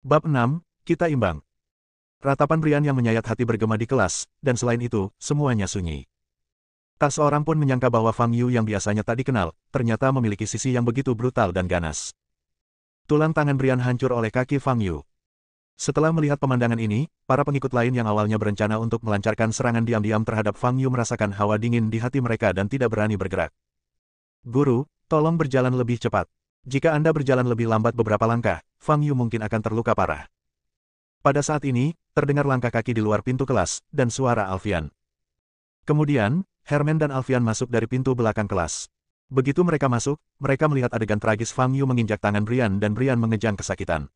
Bab 6, kita imbang. Ratapan Brian yang menyayat hati bergema di kelas, dan selain itu, semuanya sunyi. Tak seorang pun menyangka bahwa Fang Yu yang biasanya tak dikenal, ternyata memiliki sisi yang begitu brutal dan ganas. Tulang tangan Brian hancur oleh kaki Fang Yu. Setelah melihat pemandangan ini, para pengikut lain yang awalnya berencana untuk melancarkan serangan diam-diam terhadap Fang Yu merasakan hawa dingin di hati mereka dan tidak berani bergerak. Guru, tolong berjalan lebih cepat. Jika Anda berjalan lebih lambat beberapa langkah, Fang Yu mungkin akan terluka parah. Pada saat ini, terdengar langkah kaki di luar pintu kelas, dan suara Alfian. Kemudian, Herman dan Alfian masuk dari pintu belakang kelas. Begitu mereka masuk, mereka melihat adegan tragis Fang Yu menginjak tangan Brian dan Brian mengejang kesakitan.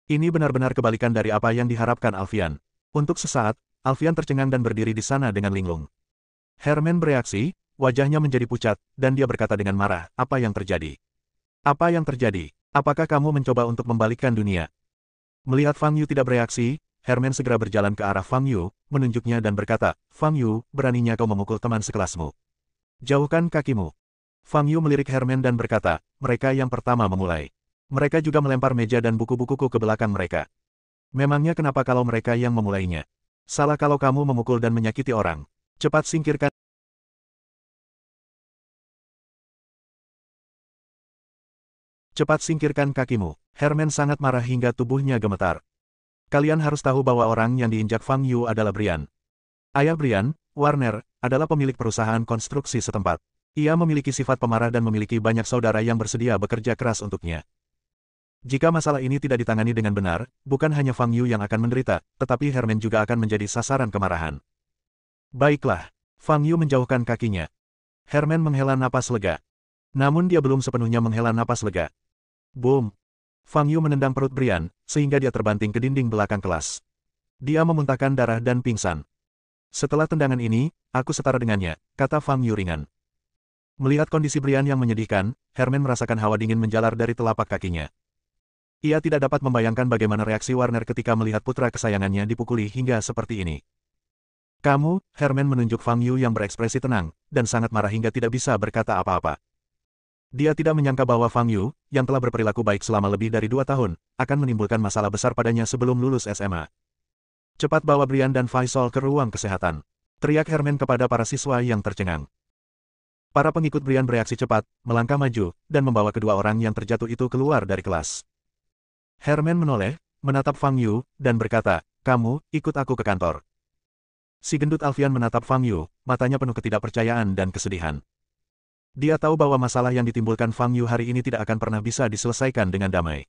Ini benar-benar kebalikan dari apa yang diharapkan Alfian. Untuk sesaat, Alfian tercengang dan berdiri di sana dengan linglung. Herman bereaksi, wajahnya menjadi pucat, dan dia berkata dengan marah, "Apa yang terjadi? Apa yang terjadi? Apakah kamu mencoba untuk membalikkan dunia?" Melihat Fang Yu tidak bereaksi, Herman segera berjalan ke arah Fang Yu, menunjuknya dan berkata, "Fang Yu, beraninya kau memukul teman sekelasmu. Jauhkan kakimu." Fang Yu melirik Herman dan berkata, "Mereka yang pertama memulai. Mereka juga melempar meja dan buku-bukuku ke belakang mereka. Memangnya kenapa kalau mereka yang memulainya? Salah kalau kamu memukul dan menyakiti orang. Cepat singkirkan." Cepat singkirkan kakimu. Herman sangat marah hingga tubuhnya gemetar. Kalian harus tahu bahwa orang yang diinjak Fang Yu adalah Brian. Ayah Brian, Warner, adalah pemilik perusahaan konstruksi setempat. Ia memiliki sifat pemarah dan memiliki banyak saudara yang bersedia bekerja keras untuknya. Jika masalah ini tidak ditangani dengan benar, bukan hanya Fang Yu yang akan menderita, tetapi Herman juga akan menjadi sasaran kemarahan. Baiklah. Fang Yu menjauhkan kakinya. Herman menghela napas lega. Namun dia belum sepenuhnya menghela napas lega. Boom! Fang Yu menendang perut Brian, sehingga dia terbanting ke dinding belakang kelas. Dia memuntahkan darah dan pingsan. "Setelah tendangan ini, aku setara dengannya," kata Fang Yu ringan. Melihat kondisi Brian yang menyedihkan, Herman merasakan hawa dingin menjalar dari telapak kakinya. Ia tidak dapat membayangkan bagaimana reaksi Warner ketika melihat putra kesayangannya dipukuli hingga seperti ini. "Kamu," Herman menunjuk Fang Yu yang berekspresi tenang, dan sangat marah hingga tidak bisa berkata apa-apa. Dia tidak menyangka bahwa Fang Yu, yang telah berperilaku baik selama lebih dari 2 tahun, akan menimbulkan masalah besar padanya sebelum lulus SMA. "Cepat bawa Brian dan Faisal ke ruang kesehatan," teriak Herman kepada para siswa yang tercengang. Para pengikut Brian bereaksi cepat, melangkah maju, dan membawa kedua orang yang terjatuh itu keluar dari kelas. Herman menoleh, menatap Fang Yu, dan berkata, "Kamu, ikut aku ke kantor." Si gendut Alfian menatap Fang Yu, matanya penuh ketidakpercayaan dan kesedihan. Dia tahu bahwa masalah yang ditimbulkan Fang Yu hari ini tidak akan pernah bisa diselesaikan dengan damai.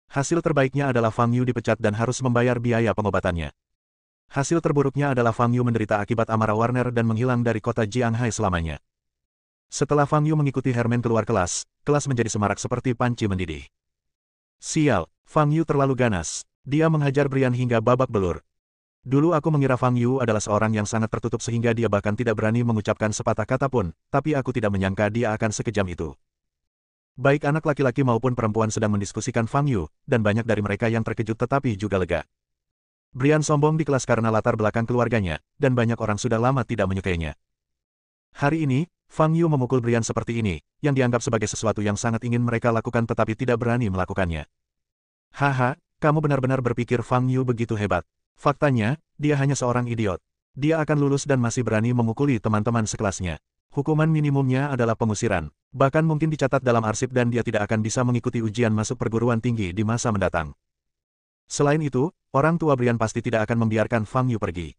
Hasil terbaiknya adalah Fang Yu dipecat dan harus membayar biaya pengobatannya. Hasil terburuknya adalah Fang Yu menderita akibat amarah Warner dan menghilang dari kota Jianghai selamanya. Setelah Fang Yu mengikuti Herman keluar kelas, kelas menjadi semarak seperti panci mendidih. Sial, Fang Yu terlalu ganas. Dia menghajar Brian hingga babak belur. Dulu aku mengira Fang Yu adalah seorang yang sangat tertutup sehingga dia bahkan tidak berani mengucapkan sepatah kata pun, tapi aku tidak menyangka dia akan sekejam itu. Baik anak laki-laki maupun perempuan sedang mendiskusikan Fang Yu, dan banyak dari mereka yang terkejut tetapi juga lega. Brian sombong di kelas karena latar belakang keluarganya, dan banyak orang sudah lama tidak menyukainya. Hari ini, Fang Yu memukul Brian seperti ini, yang dianggap sebagai sesuatu yang sangat ingin mereka lakukan tetapi tidak berani melakukannya. "Haha, kamu benar-benar berpikir Fang Yu begitu hebat. Faktanya, dia hanya seorang idiot. Dia akan lulus dan masih berani memukuli teman-teman sekelasnya. Hukuman minimumnya adalah pengusiran. Bahkan mungkin dicatat dalam arsip dan dia tidak akan bisa mengikuti ujian masuk perguruan tinggi di masa mendatang. Selain itu, orang tua Brian pasti tidak akan membiarkan Fang Yu pergi.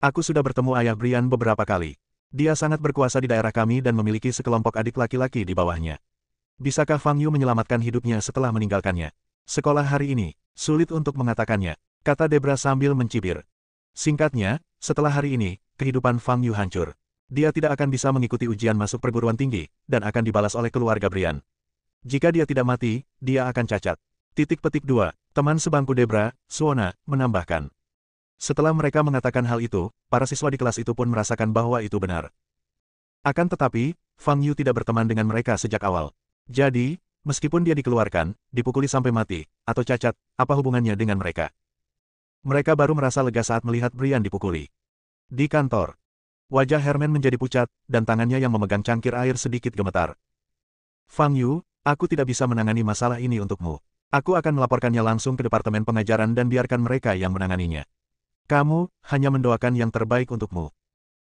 Aku sudah bertemu ayah Brian beberapa kali. Dia sangat berkuasa di daerah kami dan memiliki sekelompok adik laki-laki di bawahnya. Bisakah Fang Yu menyelamatkan hidupnya setelah meninggalkannya? Sekolah hari ini, sulit untuk mengatakannya," kata Debra sambil mencibir. Singkatnya, setelah hari ini, kehidupan Fang Yu hancur. Dia tidak akan bisa mengikuti ujian masuk perguruan tinggi, dan akan dibalas oleh keluarga Brian. Jika dia tidak mati, dia akan cacat. _2. Teman sebangku Debra, Suona, menambahkan. Setelah mereka mengatakan hal itu, para siswa di kelas itu pun merasakan bahwa itu benar. Akan tetapi, Fang Yu tidak berteman dengan mereka sejak awal. Jadi, meskipun dia dikeluarkan, dipukuli sampai mati, atau cacat, apa hubungannya dengan mereka? Mereka baru merasa lega saat melihat Brian dipukuli. Di kantor, wajah Herman menjadi pucat, dan tangannya yang memegang cangkir air sedikit gemetar. "Fang Yu, aku tidak bisa menangani masalah ini untukmu. Aku akan melaporkannya langsung ke Departemen Pengajaran dan biarkan mereka yang menanganinya. Kamu hanya mendoakan yang terbaik untukmu.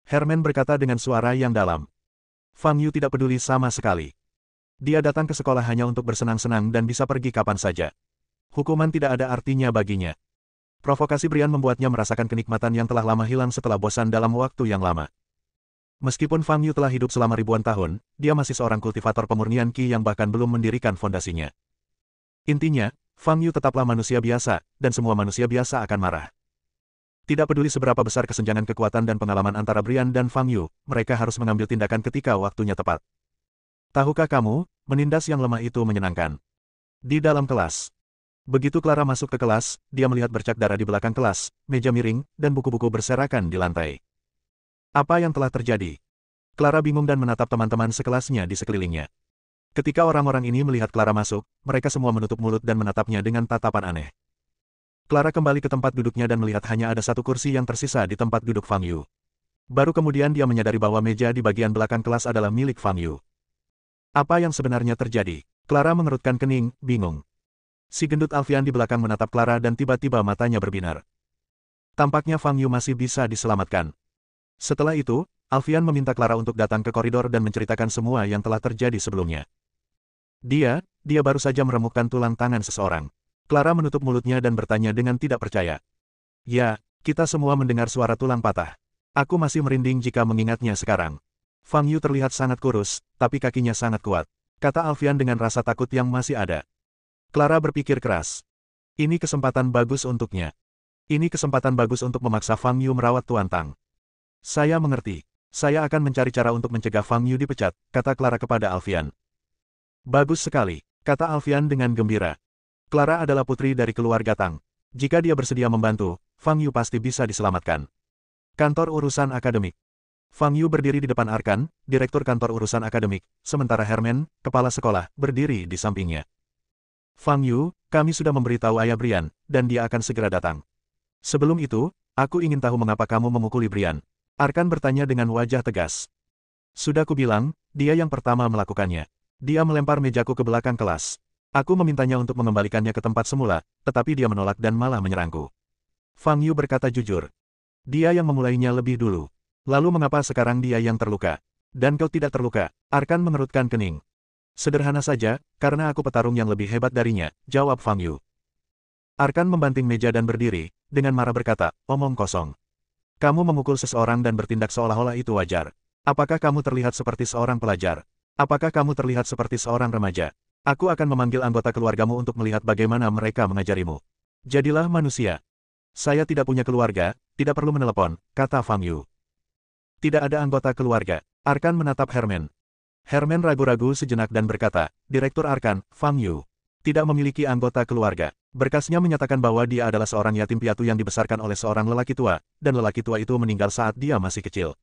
Herman berkata dengan suara yang dalam. Fang Yu tidak peduli sama sekali. Dia datang ke sekolah hanya untuk bersenang-senang dan bisa pergi kapan saja. Hukuman tidak ada artinya baginya. Provokasi Brian membuatnya merasakan kenikmatan yang telah lama hilang setelah bosan dalam waktu yang lama. Meskipun Fang Yu telah hidup selama ribuan tahun, dia masih seorang kultivator pemurnian Qi yang bahkan belum mendirikan fondasinya. Intinya, Fang Yu tetaplah manusia biasa, dan semua manusia biasa akan marah. Tidak peduli seberapa besar kesenjangan kekuatan dan pengalaman antara Brian dan Fang Yu, mereka harus mengambil tindakan ketika waktunya tepat. Tahukah kamu, menindas yang lemah itu menyenangkan. Di dalam kelas. Begitu Clara masuk ke kelas, dia melihat bercak darah di belakang kelas, meja miring, dan buku-buku berserakan di lantai. Apa yang telah terjadi? Clara bingung dan menatap teman-teman sekelasnya di sekelilingnya. Ketika orang-orang ini melihat Clara masuk, mereka semua menutup mulut dan menatapnya dengan tatapan aneh. Clara kembali ke tempat duduknya dan melihat hanya ada satu kursi yang tersisa di tempat duduk Fang Yu. Baru kemudian dia menyadari bahwa meja di bagian belakang kelas adalah milik Fang Yu. Apa yang sebenarnya terjadi? Clara mengerutkan kening, bingung. Si gendut Alfian di belakang menatap Clara dan tiba-tiba matanya berbinar. Tampaknya Fang Yu masih bisa diselamatkan. Setelah itu, Alfian meminta Clara untuk datang ke koridor dan menceritakan semua yang telah terjadi sebelumnya. Dia baru saja meremukkan tulang tangan seseorang. Clara menutup mulutnya dan bertanya dengan tidak percaya. Ya, kita semua mendengar suara tulang patah. Aku masih merinding jika mengingatnya sekarang. Fang Yu terlihat sangat kurus, tapi kakinya sangat kuat, kata Alfian dengan rasa takut yang masih ada. Clara berpikir keras. Ini kesempatan bagus untuknya. Ini kesempatan bagus untuk memaksa Fang Yu merawat Tuan Tang. Saya mengerti. Saya akan mencari cara untuk mencegah Fang Yu dipecat, kata Clara kepada Alfian. Bagus sekali, kata Alfian dengan gembira. Clara adalah putri dari keluarga Tang. Jika dia bersedia membantu, Fang Yu pasti bisa diselamatkan. Kantor Urusan Akademik. Fang Yu berdiri di depan Arkan, direktur kantor urusan akademik, sementara Herman, kepala sekolah, berdiri di sampingnya. Fang Yu, kami sudah memberitahu ayah Brian, dan dia akan segera datang. Sebelum itu, aku ingin tahu mengapa kamu memukuli Brian. Arkan bertanya dengan wajah tegas. Sudah kubilang, dia yang pertama melakukannya. Dia melempar mejaku ke belakang kelas. Aku memintanya untuk mengembalikannya ke tempat semula, tetapi dia menolak dan malah menyerangku. Fang Yu berkata jujur. Dia yang memulainya lebih dulu. Lalu mengapa sekarang dia yang terluka? Dan kau tidak terluka? Arkan mengerutkan kening. Sederhana saja, karena aku petarung yang lebih hebat darinya, jawab Fang Yu. Arkan membanting meja dan berdiri, dengan marah berkata, omong kosong. Kamu memukul seseorang dan bertindak seolah-olah itu wajar. Apakah kamu terlihat seperti seorang pelajar? Apakah kamu terlihat seperti seorang remaja? Aku akan memanggil anggota keluargamu untuk melihat bagaimana mereka mengajarimu. Jadilah manusia. Saya tidak punya keluarga, tidak perlu menelepon, kata Fang Yu. Tidak ada anggota keluarga. Arkan menatap Herman. Herman ragu-ragu sejenak dan berkata, Direktur Arkan, Fang Yu. Tidak memiliki anggota keluarga. Berkasnya menyatakan bahwa dia adalah seorang yatim piatu yang dibesarkan oleh seorang lelaki tua, dan lelaki tua itu meninggal saat dia masih kecil.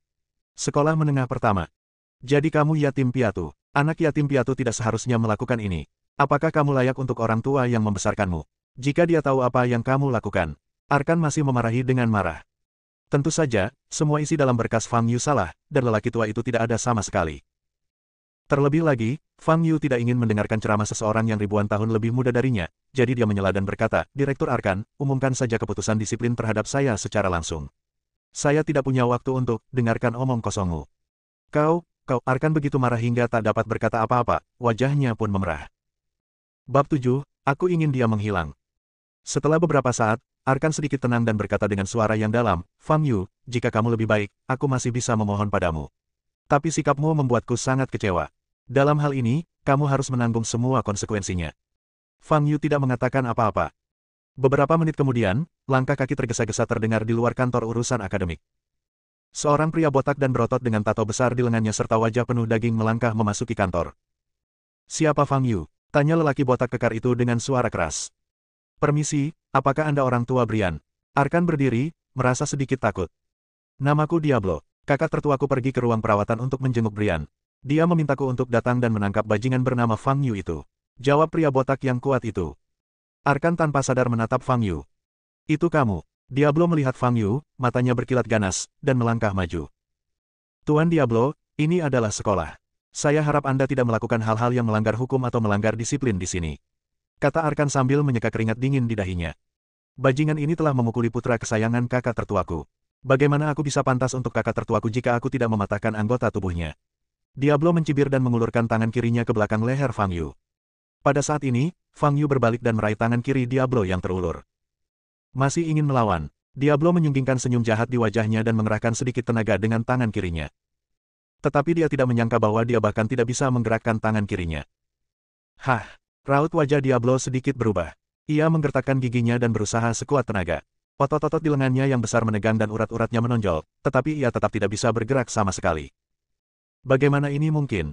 Sekolah menengah pertama. Jadi kamu yatim piatu. Anak yatim piatu tidak seharusnya melakukan ini. Apakah kamu layak untuk orang tua yang membesarkanmu? Jika dia tahu apa yang kamu lakukan. Arkan masih memarahi dengan marah. Tentu saja, semua isi dalam berkas Fang Yu salah, dan lelaki tua itu tidak ada sama sekali. Terlebih lagi, Fang Yu tidak ingin mendengarkan ceramah seseorang yang ribuan tahun lebih muda darinya, jadi dia menyela dan berkata, Direktur Arkan, umumkan saja keputusan disiplin terhadap saya secara langsung. Saya tidak punya waktu untuk dengarkan omong kosongmu. Kau, Arkan begitu marah hingga tak dapat berkata apa-apa, wajahnya pun memerah. Bab 7, aku ingin dia menghilang. Setelah beberapa saat, Arkan sedikit tenang dan berkata dengan suara yang dalam, Fang Yu, jika kamu lebih baik, aku masih bisa memohon padamu. Tapi sikapmu membuatku sangat kecewa. Dalam hal ini, kamu harus menanggung semua konsekuensinya. Fang Yu tidak mengatakan apa-apa. Beberapa menit kemudian, langkah kaki tergesa-gesa terdengar di luar kantor urusan akademik. Seorang pria botak dan berotot dengan tato besar di lengannya serta wajah penuh daging melangkah memasuki kantor. Siapa Fang Yu? Tanya lelaki botak kekar itu dengan suara keras. Permisi, apakah Anda orang tua Brian? Arkan berdiri, merasa sedikit takut. Namaku Diablo. Kakak tertuaku pergi ke ruang perawatan untuk menjenguk Brian. Dia memintaku untuk datang dan menangkap bajingan bernama Fang Yu itu. Jawab pria botak yang kuat itu. Arkan tanpa sadar menatap Fang Yu. Itu kamu. Diablo melihat Fang Yu, matanya berkilat ganas, dan melangkah maju. Tuan Diablo, ini adalah sekolah. Saya harap Anda tidak melakukan hal-hal yang melanggar hukum atau melanggar disiplin di sini. Kata Arkan sambil menyeka keringat dingin di dahinya. Bajingan ini telah memukuli putra kesayangan kakak tertuaku. Bagaimana aku bisa pantas untuk kakak tertuaku jika aku tidak mematahkan anggota tubuhnya? Diablo mencibir dan mengulurkan tangan kirinya ke belakang leher Fang Yu. Pada saat ini, Fang Yu berbalik dan meraih tangan kiri Diablo yang terulur. Masih ingin melawan. Diablo menyunggingkan senyum jahat di wajahnya dan mengerahkan sedikit tenaga dengan tangan kirinya. Tetapi dia tidak menyangka bahwa dia bahkan tidak bisa menggerakkan tangan kirinya. Hah! Raut wajah Diablo sedikit berubah. Ia menggertakkan giginya dan berusaha sekuat tenaga. Otot-otot di lengannya yang besar menegang dan urat-uratnya menonjol, tetapi ia tetap tidak bisa bergerak sama sekali. Bagaimana ini mungkin?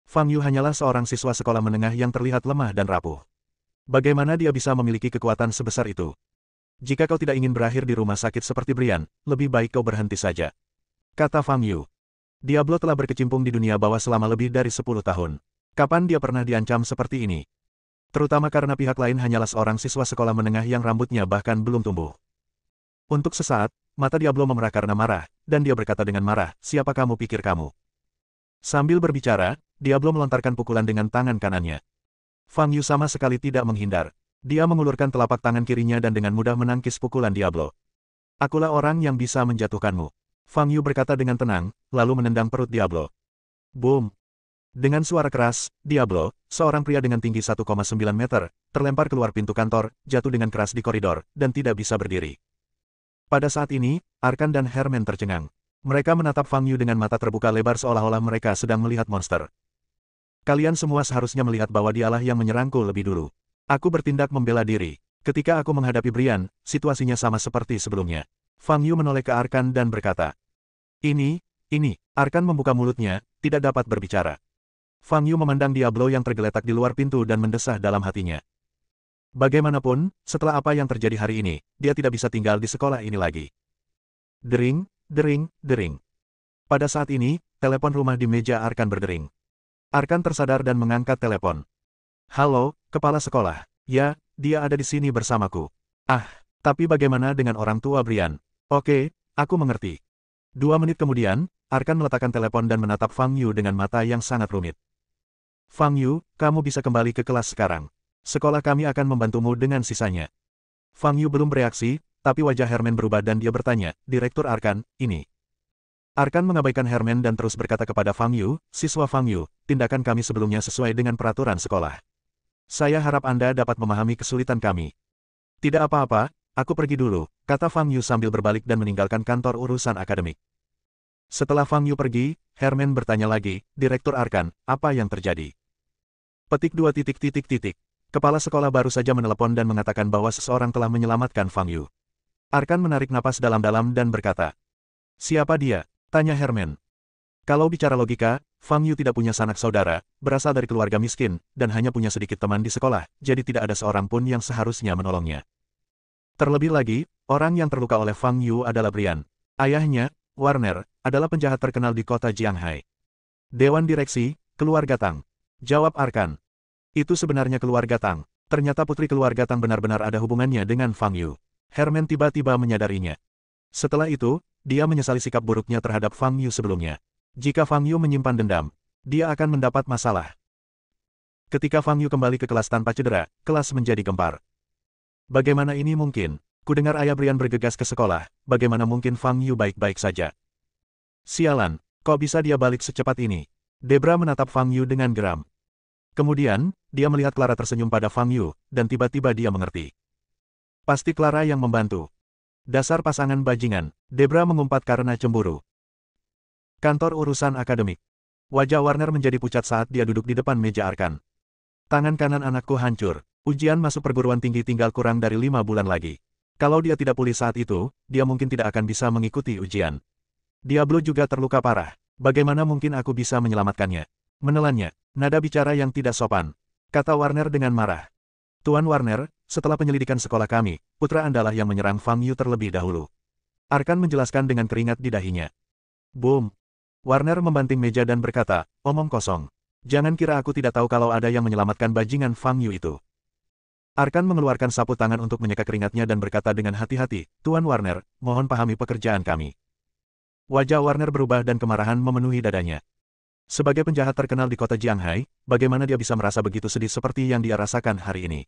Fang Yu hanyalah seorang siswa sekolah menengah yang terlihat lemah dan rapuh. Bagaimana dia bisa memiliki kekuatan sebesar itu? Jika kau tidak ingin berakhir di rumah sakit seperti Brian, lebih baik kau berhenti saja. Kata Fang Yu. Diablo telah berkecimpung di dunia bawah selama lebih dari 10 tahun. Kapan dia pernah diancam seperti ini? Terutama karena pihak lain hanyalah seorang siswa sekolah menengah yang rambutnya bahkan belum tumbuh. Untuk sesaat, mata Diablo memerah karena marah, dan dia berkata dengan marah, siapa kamu pikir kamu? Sambil berbicara, Diablo melontarkan pukulan dengan tangan kanannya. Fang Yu sama sekali tidak menghindar. Dia mengulurkan telapak tangan kirinya dan dengan mudah menangkis pukulan Diablo. Akulah orang yang bisa menjatuhkanmu. Fang Yu berkata dengan tenang, lalu menendang perut Diablo. Boom! Dengan suara keras, Diablo, seorang pria dengan tinggi 1,9 meter, terlempar keluar pintu kantor, jatuh dengan keras di koridor, dan tidak bisa berdiri. Pada saat ini, Arkan dan Herman tercengang. Mereka menatap Fang Yu dengan mata terbuka lebar seolah-olah mereka sedang melihat monster. Kalian semua seharusnya melihat bahwa dialah yang menyerangku lebih dulu. Aku bertindak membela diri. Ketika aku menghadapi Brian, situasinya sama seperti sebelumnya. Fang Yu menoleh ke Arkan dan berkata, Ini. Arkan membuka mulutnya, tidak dapat berbicara. Fang Yu memandang Diablo yang tergeletak di luar pintu dan mendesah dalam hatinya. Bagaimanapun, setelah apa yang terjadi hari ini, dia tidak bisa tinggal di sekolah ini lagi. Dering, dering, dering. Pada saat ini, telepon rumah di meja Arkan berdering. Arkan tersadar dan mengangkat telepon. Halo, kepala sekolah. Ya, dia ada di sini bersamaku. Ah, tapi bagaimana dengan orang tua Brian? Oke, aku mengerti. 2 menit kemudian, Arkan meletakkan telepon dan menatap Fang Yu dengan mata yang sangat rumit. Fang Yu, kamu bisa kembali ke kelas sekarang. Sekolah kami akan membantumu dengan sisanya. Fang Yu belum bereaksi, tapi wajah Herman berubah dan dia bertanya, Direktur Arkan, ini. Arkan mengabaikan Herman dan terus berkata kepada Fang Yu, siswa Fang Yu, tindakan kami sebelumnya sesuai dengan peraturan sekolah. Saya harap Anda dapat memahami kesulitan kami. Tidak apa-apa, aku pergi dulu, kata Fang Yu sambil berbalik dan meninggalkan kantor urusan akademik. Setelah Fang Yu pergi, Herman bertanya lagi, Direktur Arkan, apa yang terjadi? Petik 2. Kepala sekolah baru saja menelepon dan mengatakan bahwa seseorang telah menyelamatkan Fang Yu. Arkan menarik napas dalam-dalam dan berkata, siapa dia? Tanya Herman. Kalau bicara logika, Fang Yu tidak punya sanak saudara, berasal dari keluarga miskin, dan hanya punya sedikit teman di sekolah, jadi tidak ada seorang pun yang seharusnya menolongnya. Terlebih lagi, orang yang terluka oleh Fang Yu adalah Brian. Ayahnya, Warner, adalah penjahat terkenal di kota Jianghai. Dewan Direksi, keluarga Tang. Jawab Arkan. Itu sebenarnya keluarga Tang. Ternyata putri keluarga Tang benar-benar ada hubungannya dengan Fang Yu. Herman tiba-tiba menyadarinya. Setelah itu, dia menyesali sikap buruknya terhadap Fang Yu sebelumnya. Jika Fang Yu menyimpan dendam, dia akan mendapat masalah. Ketika Fang Yu kembali ke kelas tanpa cedera, kelas menjadi gempar. Bagaimana ini mungkin? Kudengar ayah Brian bergegas ke sekolah, bagaimana mungkin Fang Yu baik-baik saja? Sialan, kok bisa dia balik secepat ini? Debra menatap Fang Yu dengan geram. Kemudian, dia melihat Clara tersenyum pada Fang Yu, dan tiba-tiba dia mengerti. Pasti Clara yang membantu. Dasar pasangan bajingan, Debra mengumpat karena cemburu. Kantor urusan akademik. Wajah Warner menjadi pucat saat dia duduk di depan meja Arkan. Tangan kanan anakku hancur. Ujian masuk perguruan tinggi tinggal kurang dari 5 bulan lagi. Kalau dia tidak pulih saat itu, dia mungkin tidak akan bisa mengikuti ujian. Diablo juga terluka parah. Bagaimana mungkin aku bisa menyelamatkannya? Menelannya, nada bicara yang tidak sopan. Kata Warner dengan marah. Tuan Warner, setelah penyelidikan sekolah kami, putra Andalah yang menyerang Fang Yu terlebih dahulu. Arkan menjelaskan dengan keringat di dahinya. Boom. Warner membanting meja dan berkata, omong kosong. Jangan kira aku tidak tahu kalau ada yang menyelamatkan bajingan Fang Yu itu. Arkan mengeluarkan sapu tangan untuk menyeka keringatnya dan berkata dengan hati-hati, Tuan Warner, mohon pahami pekerjaan kami. Wajah Warner berubah dan kemarahan memenuhi dadanya. Sebagai penjahat terkenal di kota Jianghai, bagaimana dia bisa merasa begitu sedih seperti yang dia rasakan hari ini?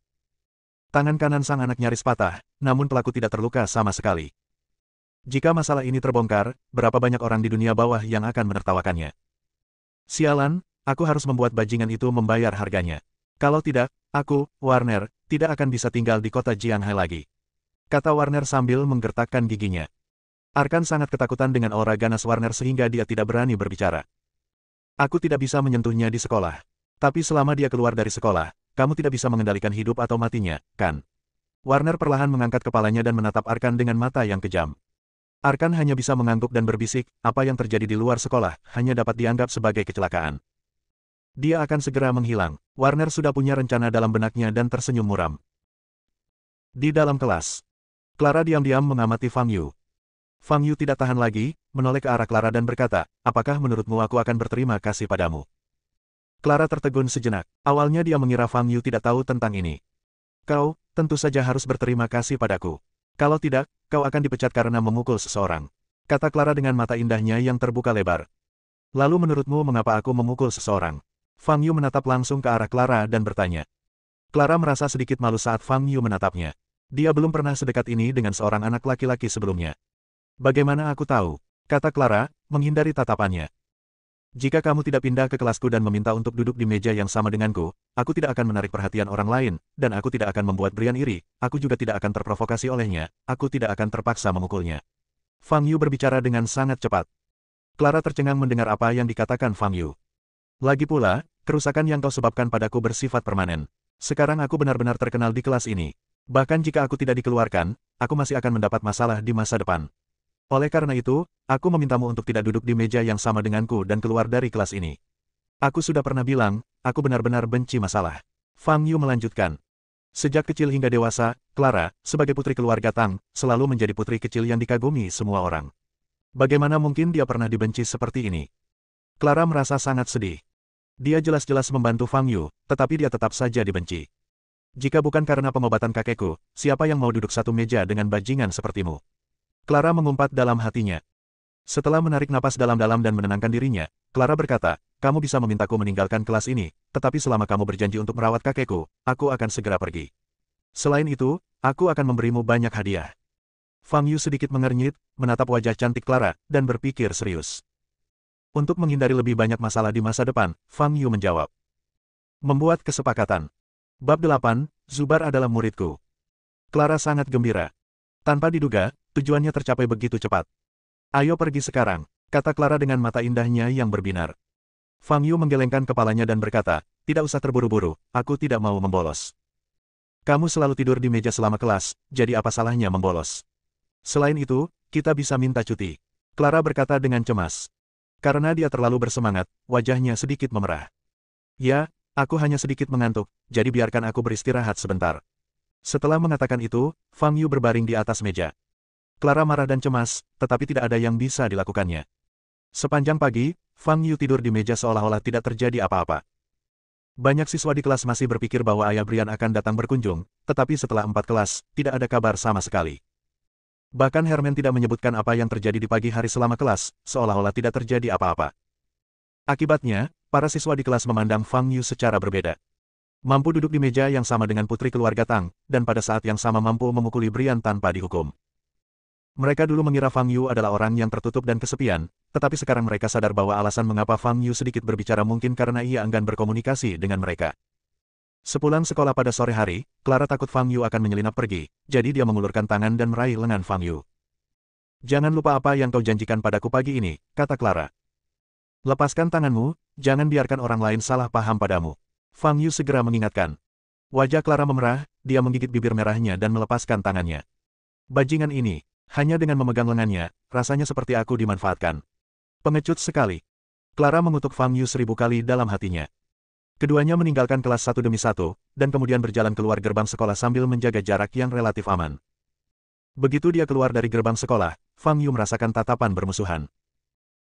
Tangan kanan sang anak nyaris patah, namun pelaku tidak terluka sama sekali. Jika masalah ini terbongkar, berapa banyak orang di dunia bawah yang akan menertawakannya? Sialan, aku harus membuat bajingan itu membayar harganya. Kalau tidak, aku, Warner, tidak akan bisa tinggal di kota Jianghai lagi. Kata Warner sambil menggertakkan giginya. Arkan sangat ketakutan dengan aura ganas Warner sehingga dia tidak berani berbicara. Aku tidak bisa menyentuhnya di sekolah. Tapi selama dia keluar dari sekolah, kamu tidak bisa mengendalikan hidup atau matinya, kan? Warner perlahan mengangkat kepalanya dan menatap Arkan dengan mata yang kejam. Arkan hanya bisa mengangguk dan berbisik, apa yang terjadi di luar sekolah hanya dapat dianggap sebagai kecelakaan. Dia akan segera menghilang. Warner sudah punya rencana dalam benaknya dan tersenyum muram. Di dalam kelas, Clara diam-diam mengamati Fang Yu. Fang Yu tidak tahan lagi, menoleh ke arah Clara dan berkata, apakah menurutmu aku akan berterima kasih padamu? Clara tertegun sejenak. Awalnya dia mengira Fang Yu tidak tahu tentang ini. Kau, tentu saja harus berterima kasih padaku. Kalau tidak, kau akan dipecat karena memukul seseorang. Kata Clara dengan mata indahnya yang terbuka lebar. Lalu menurutmu mengapa aku memukul seseorang? Fang Yu menatap langsung ke arah Clara dan bertanya. Clara merasa sedikit malu saat Fang Yu menatapnya. Dia belum pernah sedekat ini dengan seorang anak laki-laki sebelumnya. Bagaimana aku tahu? Kata Clara, menghindari tatapannya. Jika kamu tidak pindah ke kelasku dan meminta untuk duduk di meja yang sama denganku, aku tidak akan menarik perhatian orang lain, dan aku tidak akan membuat Brian iri, aku juga tidak akan terprovokasi olehnya, aku tidak akan terpaksa memukulnya. Fang Yu berbicara dengan sangat cepat. Clara tercengang mendengar apa yang dikatakan Fang Yu. Lagi pula, kerusakan yang kau sebabkan padaku bersifat permanen. Sekarang aku benar-benar terkenal di kelas ini. Bahkan jika aku tidak dikeluarkan, aku masih akan mendapat masalah di masa depan. Oleh karena itu, aku memintamu untuk tidak duduk di meja yang sama denganku dan keluar dari kelas ini. Aku sudah pernah bilang, aku benar-benar benci masalah. Fang Yu melanjutkan. Sejak kecil hingga dewasa, Clara, sebagai putri keluarga Tang, selalu menjadi putri kecil yang dikagumi semua orang. Bagaimana mungkin dia pernah dibenci seperti ini? Clara merasa sangat sedih. Dia jelas-jelas membantu Fang Yu, tetapi dia tetap saja dibenci. Jika bukan karena pengobatan kakekku, siapa yang mau duduk satu meja dengan bajingan sepertimu? Clara mengumpat dalam hatinya. Setelah menarik napas dalam-dalam dan menenangkan dirinya, Clara berkata, kamu bisa memintaku meninggalkan kelas ini, tetapi selama kamu berjanji untuk merawat kakekku, aku akan segera pergi. Selain itu, aku akan memberimu banyak hadiah. Fang Yu sedikit mengernyit, menatap wajah cantik Clara, dan berpikir serius. Untuk menghindari lebih banyak masalah di masa depan, Fang Yu menjawab. Membuat kesepakatan. Bab 8, Zubar adalah muridku. Clara sangat gembira. Tanpa diduga, tujuannya tercapai begitu cepat. Ayo pergi sekarang, kata Clara dengan mata indahnya yang berbinar. Fang Yu menggelengkan kepalanya dan berkata, tidak usah terburu-buru, aku tidak mau membolos. Kamu selalu tidur di meja selama kelas, jadi apa salahnya membolos? Selain itu, kita bisa minta cuti. Clara berkata dengan cemas. Karena dia terlalu bersemangat, wajahnya sedikit memerah. Ya, aku hanya sedikit mengantuk, jadi biarkan aku beristirahat sebentar. Setelah mengatakan itu, Fang Yu berbaring di atas meja. Clara marah dan cemas, tetapi tidak ada yang bisa dilakukannya. Sepanjang pagi, Fang Yu tidur di meja seolah-olah tidak terjadi apa-apa. Banyak siswa di kelas masih berpikir bahwa ayah Brian akan datang berkunjung, tetapi setelah 4 kelas, tidak ada kabar sama sekali. Bahkan Herman tidak menyebutkan apa yang terjadi di pagi hari selama kelas, seolah-olah tidak terjadi apa-apa. Akibatnya, para siswa di kelas memandang Fang Yu secara berbeda. Mampu duduk di meja yang sama dengan putri keluarga Tang, dan pada saat yang sama mampu memukuli Brian tanpa dihukum. Mereka dulu mengira Fang Yu adalah orang yang tertutup dan kesepian, tetapi sekarang mereka sadar bahwa alasan mengapa Fang Yu sedikit berbicara mungkin karena ia enggan berkomunikasi dengan mereka. Sepulang sekolah pada sore hari, Clara takut Fang Yu akan menyelinap pergi, jadi dia mengulurkan tangan dan meraih lengan Fang Yu. Jangan lupa apa yang kau janjikan padaku pagi ini, kata Clara. Lepaskan tanganmu, jangan biarkan orang lain salah paham padamu. Fang Yu segera mengingatkan. Wajah Clara memerah, dia menggigit bibir merahnya dan melepaskan tangannya. Bajingan ini, hanya dengan memegang lengannya, rasanya seperti aku dimanfaatkan. Pengecut sekali. Clara mengutuk Fang Yu 1000 kali dalam hatinya. Keduanya meninggalkan kelas satu demi satu, dan kemudian berjalan keluar gerbang sekolah sambil menjaga jarak yang relatif aman. Begitu dia keluar dari gerbang sekolah, Fang Yu merasakan tatapan bermusuhan.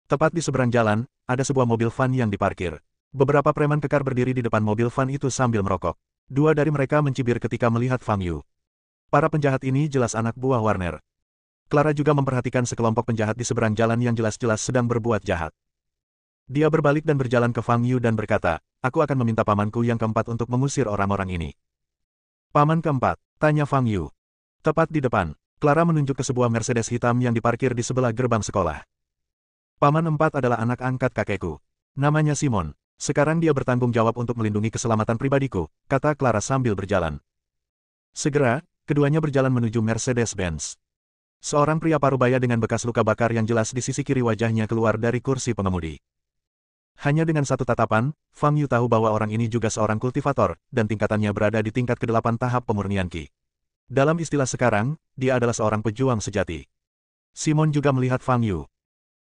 Tepat di seberang jalan, ada sebuah mobil van yang diparkir. Beberapa preman kekar berdiri di depan mobil van itu sambil merokok. 2 dari mereka mencibir ketika melihat Fang Yu. Para penjahat ini jelas anak buah Warner. Clara juga memperhatikan sekelompok penjahat di seberang jalan yang jelas-jelas sedang berbuat jahat. Dia berbalik dan berjalan ke Fang Yu dan berkata, aku akan meminta pamanku yang keempat untuk mengusir orang-orang ini. Paman keempat. Tanya Fang Yu. Tepat di depan, Clara menunjuk ke sebuah Mercedes hitam yang diparkir di sebelah gerbang sekolah. Paman 4 adalah anak angkat kakekku. Namanya Simon. Sekarang dia bertanggung jawab untuk melindungi keselamatan pribadiku, kata Clara sambil berjalan. Segera, keduanya berjalan menuju Mercedes-Benz. Seorang pria parubaya dengan bekas luka bakar yang jelas di sisi kiri wajahnya keluar dari kursi pengemudi. Hanya dengan satu tatapan, Fang Yu tahu bahwa orang ini juga seorang kultivator, dan tingkatannya berada di tingkat ke-8 tahap pemurnian Qi. Dalam istilah sekarang, dia adalah seorang pejuang sejati. Simon juga melihat Fang Yu.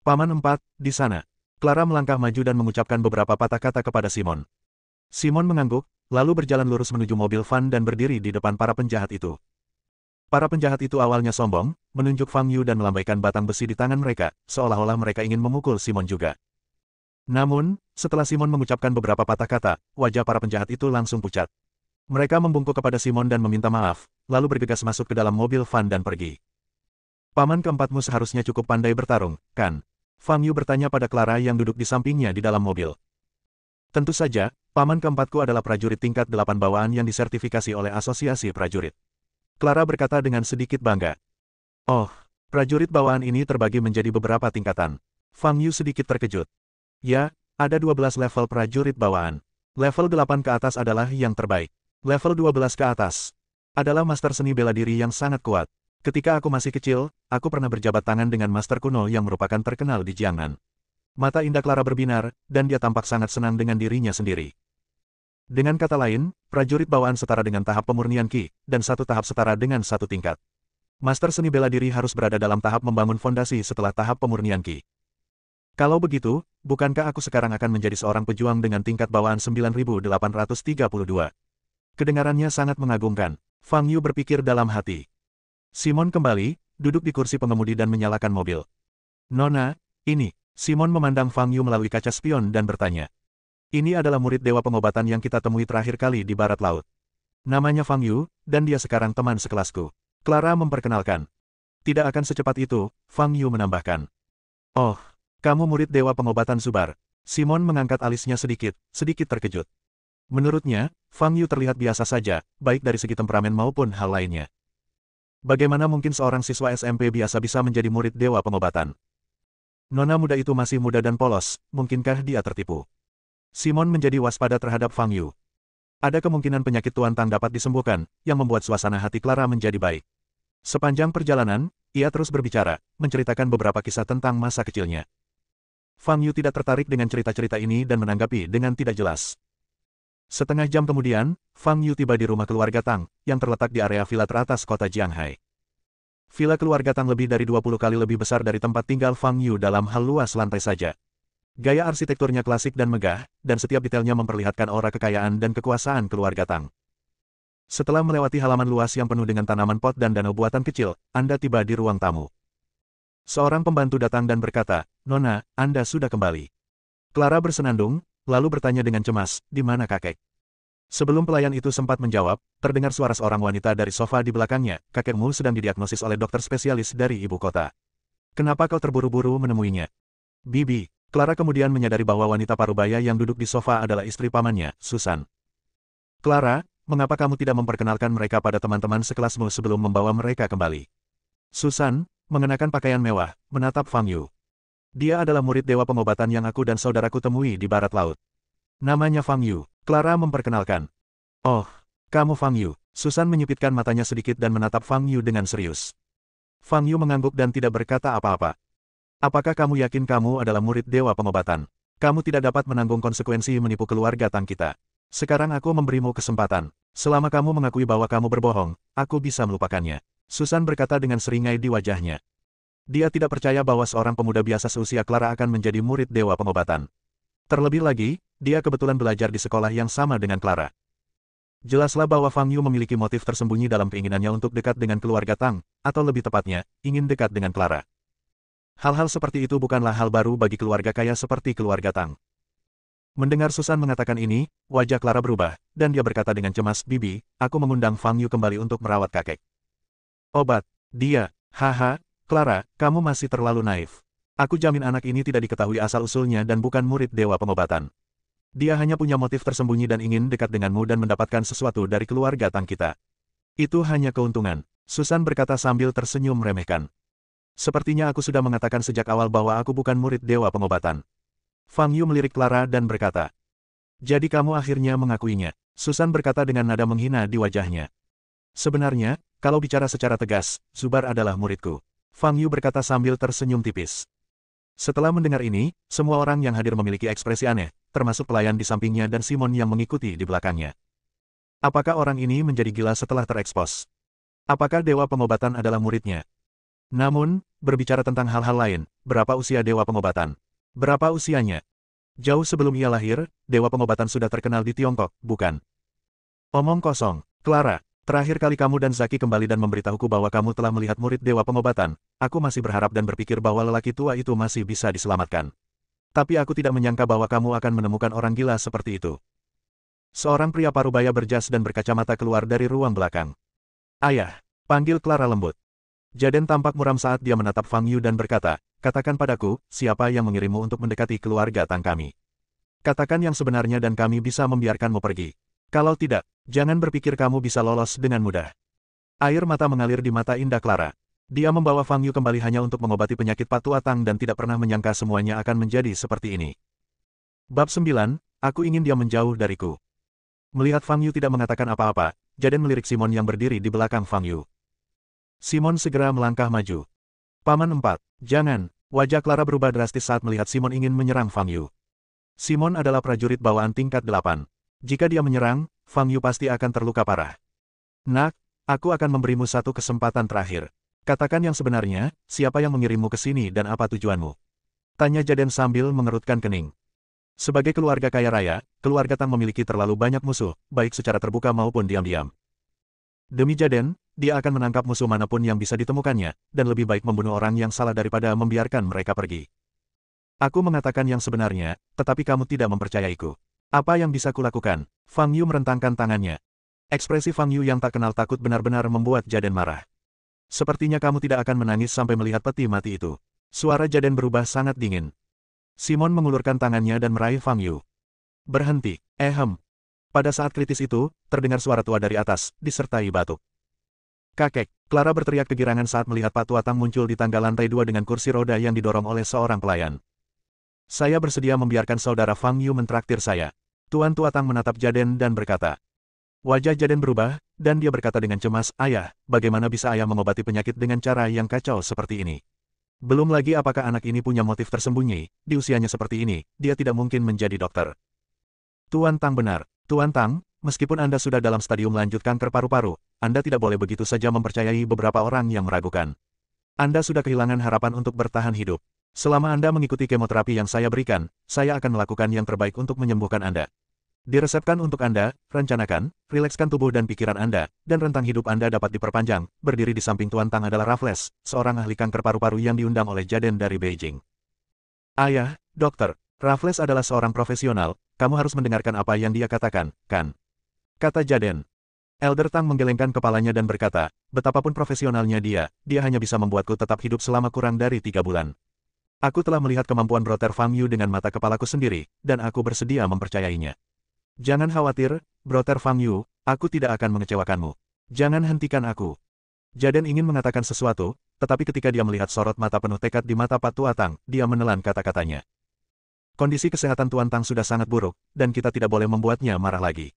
Paman 4, di sana. Clara melangkah maju dan mengucapkan beberapa patah kata kepada Simon. Simon mengangguk, lalu berjalan lurus menuju mobil van dan berdiri di depan para penjahat itu. Para penjahat itu awalnya sombong, menunjuk Fang Yu dan melambaikan batang besi di tangan mereka, seolah-olah mereka ingin memukul Simon juga. Namun, setelah Simon mengucapkan beberapa patah kata, wajah para penjahat itu langsung pucat. Mereka membungkuk kepada Simon dan meminta maaf, lalu bergegas masuk ke dalam mobil van dan pergi. Paman keempatmu seharusnya cukup pandai bertarung, kan? Fang Yu bertanya pada Clara yang duduk di sampingnya di dalam mobil. Tentu saja, paman keempatku adalah prajurit tingkat 8 bawaan yang disertifikasi oleh Asosiasi Prajurit. Clara berkata dengan sedikit bangga. Oh, prajurit bawaan ini terbagi menjadi beberapa tingkatan. Fang Yu sedikit terkejut. Ya, ada 12 level prajurit bawaan. Level 8 ke atas adalah yang terbaik. Level 12 ke atas adalah master seni bela diri yang sangat kuat. Ketika aku masih kecil, aku pernah berjabat tangan dengan master kuno yang merupakan terkenal di Jiangnan. Mata indah Clara berbinar, dan dia tampak sangat senang dengan dirinya sendiri. Dengan kata lain, prajurit bawaan setara dengan tahap pemurnian Qi, dan satu tahap setara dengan satu tingkat. Master seni bela diri harus berada dalam tahap membangun fondasi setelah tahap pemurnian Qi. Kalau begitu, bukankah aku sekarang akan menjadi seorang pejuang dengan tingkat bawaan 9832? Kedengarannya sangat mengagumkan. Fang Yu berpikir dalam hati. Simon kembali, duduk di kursi pengemudi dan menyalakan mobil. Nona, ini. Simon memandang Fang Yu melalui kaca spion dan bertanya. Ini adalah murid dewa pengobatan yang kita temui terakhir kali di barat laut. Namanya Fang Yu, dan dia sekarang teman sekelasku. Clara memperkenalkan. Tidak akan secepat itu, Fang Yu menambahkan. Oh, kamu murid dewa pengobatan Zubar. Simon mengangkat alisnya sedikit terkejut. Menurutnya, Fang Yu terlihat biasa saja, baik dari segi temperamen maupun hal lainnya. Bagaimana mungkin seorang siswa SMP biasa bisa menjadi murid dewa pengobatan? Nona muda itu masih muda dan polos, mungkinkah dia tertipu? Simon menjadi waspada terhadap Fang Yu. Ada kemungkinan penyakit Tuan Tang dapat disembuhkan, yang membuat suasana hati Clara menjadi baik. Sepanjang perjalanan, ia terus berbicara, menceritakan beberapa kisah tentang masa kecilnya. Fang Yu tidak tertarik dengan cerita-cerita ini dan menanggapi dengan tidak jelas. Setengah jam kemudian, Fang Yu tiba di rumah keluarga Tang, yang terletak di area villa teratas kota Jianghai. Villa keluarga Tang lebih dari 20 kali lebih besar dari tempat tinggal Fang Yu dalam hal luas lantai saja. Gaya arsitekturnya klasik dan megah, dan setiap detailnya memperlihatkan aura kekayaan dan kekuasaan keluarga Tang. Setelah melewati halaman luas yang penuh dengan tanaman pot dan danau buatan kecil, Anda tiba di ruang tamu. Seorang pembantu datang dan berkata, Nona, Anda sudah kembali. Clara bersenandung, lalu bertanya dengan cemas, di mana kakek? Sebelum pelayan itu sempat menjawab, terdengar suara seorang wanita dari sofa di belakangnya, kakekmu sedang didiagnosis oleh dokter spesialis dari ibu kota. Kenapa kau terburu-buru menemuinya? Bibi. Clara kemudian menyadari bahwa wanita parubaya yang duduk di sofa adalah istri pamannya, Susan. Clara, mengapa kamu tidak memperkenalkan mereka pada teman-teman sekelasmu sebelum membawa mereka kembali? Susan, mengenakan pakaian mewah, menatap Fang Yu. Dia adalah murid dewa pengobatan yang aku dan saudaraku temui di barat laut. Namanya Fang Yu. Clara memperkenalkan. Oh, kamu Fang Yu. Susan menyipitkan matanya sedikit dan menatap Fang Yu dengan serius. Fang Yu mengangguk dan tidak berkata apa-apa. Apakah kamu yakin kamu adalah murid dewa pengobatan? Kamu tidak dapat menanggung konsekuensi menipu keluarga Tang kita. Sekarang aku memberimu kesempatan. Selama kamu mengakui bahwa kamu berbohong, aku bisa melupakannya. Susan berkata dengan seringai di wajahnya. Dia tidak percaya bahwa seorang pemuda biasa seusia Clara akan menjadi murid dewa pengobatan. Terlebih lagi, dia kebetulan belajar di sekolah yang sama dengan Clara. Jelaslah bahwa Fang Yu memiliki motif tersembunyi dalam keinginannya untuk dekat dengan keluarga Tang, atau lebih tepatnya, ingin dekat dengan Clara. Hal-hal seperti itu bukanlah hal baru bagi keluarga kaya seperti keluarga Tang. Mendengar Susan mengatakan ini, wajah Clara berubah, dan dia berkata dengan cemas, Bibi, aku mengundang Fang Yu kembali untuk merawat kakek. Obat, dia, haha, Clara, kamu masih terlalu naif. Aku jamin anak ini tidak diketahui asal-usulnya dan bukan murid dewa pengobatan. Dia hanya punya motif tersembunyi dan ingin dekat denganmu dan mendapatkan sesuatu dari keluarga Tang kita. Itu hanya keuntungan, Susan berkata sambil tersenyum meremehkan. Sepertinya aku sudah mengatakan sejak awal bahwa aku bukan murid Dewa Pengobatan. Fang Yu melirik Clara dan berkata. Jadi kamu akhirnya mengakuinya, Susan berkata dengan nada menghina di wajahnya. Sebenarnya, kalau bicara secara tegas, Zubar adalah muridku. Fang Yu berkata sambil tersenyum tipis. Setelah mendengar ini, semua orang yang hadir memiliki ekspresi aneh, termasuk pelayan di sampingnya dan Simon yang mengikuti di belakangnya. Apakah orang ini menjadi gila setelah terekspos? Apakah Dewa Pengobatan adalah muridnya? Namun, berbicara tentang hal-hal lain, berapa usia Dewa Pengobatan? Berapa usianya? Jauh sebelum ia lahir, Dewa Pengobatan sudah terkenal di Tiongkok, bukan? Omong kosong, Clara. Terakhir kali kamu dan Zaki kembali dan memberitahuku bahwa kamu telah melihat murid Dewa Pengobatan, aku masih berharap dan berpikir bahwa lelaki tua itu masih bisa diselamatkan. Tapi aku tidak menyangka bahwa kamu akan menemukan orang gila seperti itu. Seorang pria parubaya berjas dan berkacamata keluar dari ruang belakang. Ayah, panggil Clara lembut. Jaden tampak muram saat dia menatap Fang Yu dan berkata, katakan padaku, siapa yang mengirimmu untuk mendekati keluarga Tang kami? Katakan yang sebenarnya dan kami bisa membiarkanmu pergi. Kalau tidak, jangan berpikir kamu bisa lolos dengan mudah. Air mata mengalir di mata indah Clara. Dia membawa Fang Yu kembali hanya untuk mengobati penyakit Patu Atang dan tidak pernah menyangka semuanya akan menjadi seperti ini. Bab 9, aku ingin dia menjauh dariku. Melihat Fang Yu tidak mengatakan apa-apa, Jaden melirik Simon yang berdiri di belakang Fang Yu. Simon segera melangkah maju. Paman 4, jangan. Wajah Clara berubah drastis saat melihat Simon ingin menyerang Fang Yu. Simon adalah prajurit bawaan tingkat 8. Jika dia menyerang, Fang Yu pasti akan terluka parah. Nak, aku akan memberimu satu kesempatan terakhir. Katakan yang sebenarnya, siapa yang mengirimmu ke sini dan apa tujuanmu? Tanya Jaden sambil mengerutkan kening. Sebagai keluarga kaya raya, keluarga Tang memiliki terlalu banyak musuh, baik secara terbuka maupun diam-diam. Demi Jaden, dia akan menangkap musuh manapun yang bisa ditemukannya, dan lebih baik membunuh orang yang salah daripada membiarkan mereka pergi. Aku mengatakan yang sebenarnya, tetapi kamu tidak mempercayaiku. Apa yang bisa kulakukan? Fang Yu merentangkan tangannya. Ekspresi Fang Yu yang tak kenal takut benar-benar membuat Jaden marah. Sepertinya kamu tidak akan menangis sampai melihat peti mati itu. Suara Jaden berubah sangat dingin. Simon mengulurkan tangannya dan meraih Fang Yu. Berhenti, Pada saat kritis itu, terdengar suara tua dari atas, disertai batuk. Kakek, Clara berteriak kegirangan saat melihat Pak Tua Tang muncul di tangga lantai 2 dengan kursi roda yang didorong oleh seorang pelayan. Saya bersedia membiarkan saudara Fang Yu mentraktir saya. Tuan Tua Tang menatap Jaden dan berkata. Wajah Jaden berubah, dan dia berkata dengan cemas, Ayah, bagaimana bisa ayah mengobati penyakit dengan cara yang kacau seperti ini? Belum lagi apakah anak ini punya motif tersembunyi, di usianya seperti ini, dia tidak mungkin menjadi dokter. Tuan Tang benar. Tuan Tang, meskipun Anda sudah dalam stadium lanjut kanker paru-paru, Anda tidak boleh begitu saja mempercayai beberapa orang yang meragukan. Anda sudah kehilangan harapan untuk bertahan hidup. Selama Anda mengikuti kemoterapi yang saya berikan, saya akan melakukan yang terbaik untuk menyembuhkan Anda. Diresepkan untuk Anda, rencanakan, rilekskan tubuh dan pikiran Anda, dan rentang hidup Anda dapat diperpanjang. Berdiri di samping Tuan Tang adalah Raffles, seorang ahli kanker paru-paru yang diundang oleh Jaden dari Beijing. Ayah, dokter, Raffles adalah seorang profesional, kamu harus mendengarkan apa yang dia katakan, kan? Kata Jaden. Elder Tang menggelengkan kepalanya dan berkata, betapapun profesionalnya dia hanya bisa membuatku tetap hidup selama kurang dari 3 bulan. Aku telah melihat kemampuan Brother Fang Yu dengan mata kepalaku sendiri, dan aku bersedia mempercayainya. Jangan khawatir, Brother Fang Yu, aku tidak akan mengecewakanmu. Jangan hentikan aku. Jaden ingin mengatakan sesuatu, tetapi ketika dia melihat sorot mata penuh tekad di mata Pak Tua Tang, dia menelan kata-katanya. Kondisi kesehatan Tuan Tang sudah sangat buruk, dan kita tidak boleh membuatnya marah lagi.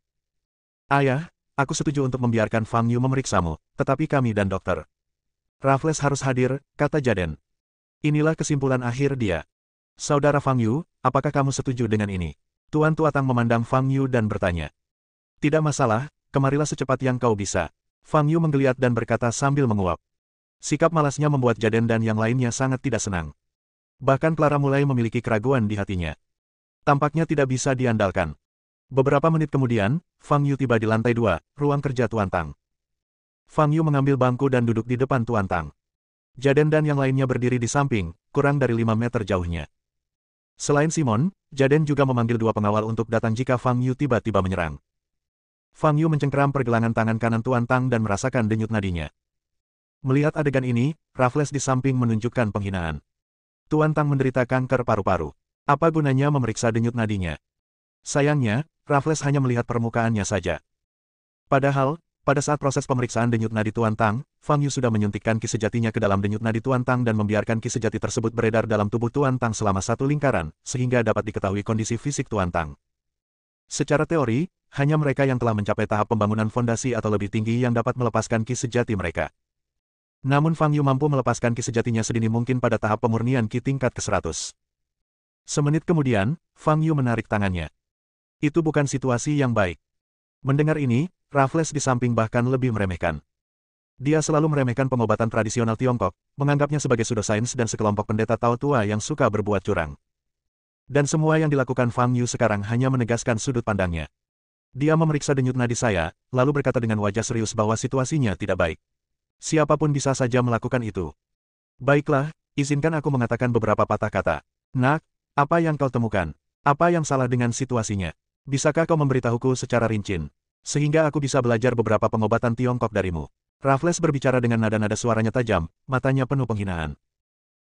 Ayah, aku setuju untuk membiarkan Fang Yu memeriksamu, tetapi kami dan dokter Raffles harus hadir, kata Jaden. Inilah kesimpulan akhir dia. Saudara Fang Yu, apakah kamu setuju dengan ini? Tuan Tua Tang memandang Fang Yu dan bertanya. Tidak masalah, kemarilah secepat yang kau bisa. Fang Yu menggeliat dan berkata sambil menguap. Sikap malasnya membuat Jaden dan yang lainnya sangat tidak senang. Bahkan Clara mulai memiliki keraguan di hatinya. Tampaknya tidak bisa diandalkan. Beberapa menit kemudian, Fang Yu tiba di lantai 2, ruang kerja Tuan Tang. Fang Yu mengambil bangku dan duduk di depan Tuan Tang. Jaden dan yang lainnya berdiri di samping, kurang dari 5 meter jauhnya. Selain Simon, Jaden juga memanggil 2 pengawal untuk datang jika Fang Yu tiba-tiba menyerang. Fang Yu mencengkeram pergelangan tangan kanan Tuan Tang dan merasakan denyut nadinya. Melihat adegan ini, Raffles di samping menunjukkan penghinaan. Tuan Tang menderita kanker paru-paru. Apa gunanya memeriksa denyut nadinya? Sayangnya, Raffles hanya melihat permukaannya saja. Padahal, Pada saat proses pemeriksaan denyut nadi Tuan Tang, Fang Yu sudah menyuntikkan ki sejatinya ke dalam denyut nadi Tuan Tang dan membiarkan ki sejati tersebut beredar dalam tubuh Tuan Tang selama satu lingkaran, sehingga dapat diketahui kondisi fisik Tuan Tang. Secara teori, hanya mereka yang telah mencapai tahap pembangunan fondasi atau lebih tinggi yang dapat melepaskan ki sejati mereka. Namun Fang Yu mampu melepaskan ki sejatinya sedini mungkin pada tahap pemurnian ki tingkat ke-100. Semenit kemudian, Fang Yu menarik tangannya. Itu bukan situasi yang baik. Mendengar ini, Raffles di samping bahkan lebih meremehkan. Dia selalu meremehkan pengobatan tradisional Tiongkok, menganggapnya sebagai pseudosains dan sekelompok pendeta Tao tua yang suka berbuat curang. Dan semua yang dilakukan Fang Yu sekarang hanya menegaskan sudut pandangnya. Dia memeriksa denyut nadi saya, lalu berkata dengan wajah serius bahwa situasinya tidak baik. Siapapun bisa saja melakukan itu. Baiklah, izinkan aku mengatakan beberapa patah kata. Nak, apa yang kau temukan? Apa yang salah dengan situasinya? Bisakah kau memberitahuku secara rinci? Sehingga aku bisa belajar beberapa pengobatan Tiongkok darimu. Raffles berbicara dengan nada-nada suaranya tajam, matanya penuh penghinaan.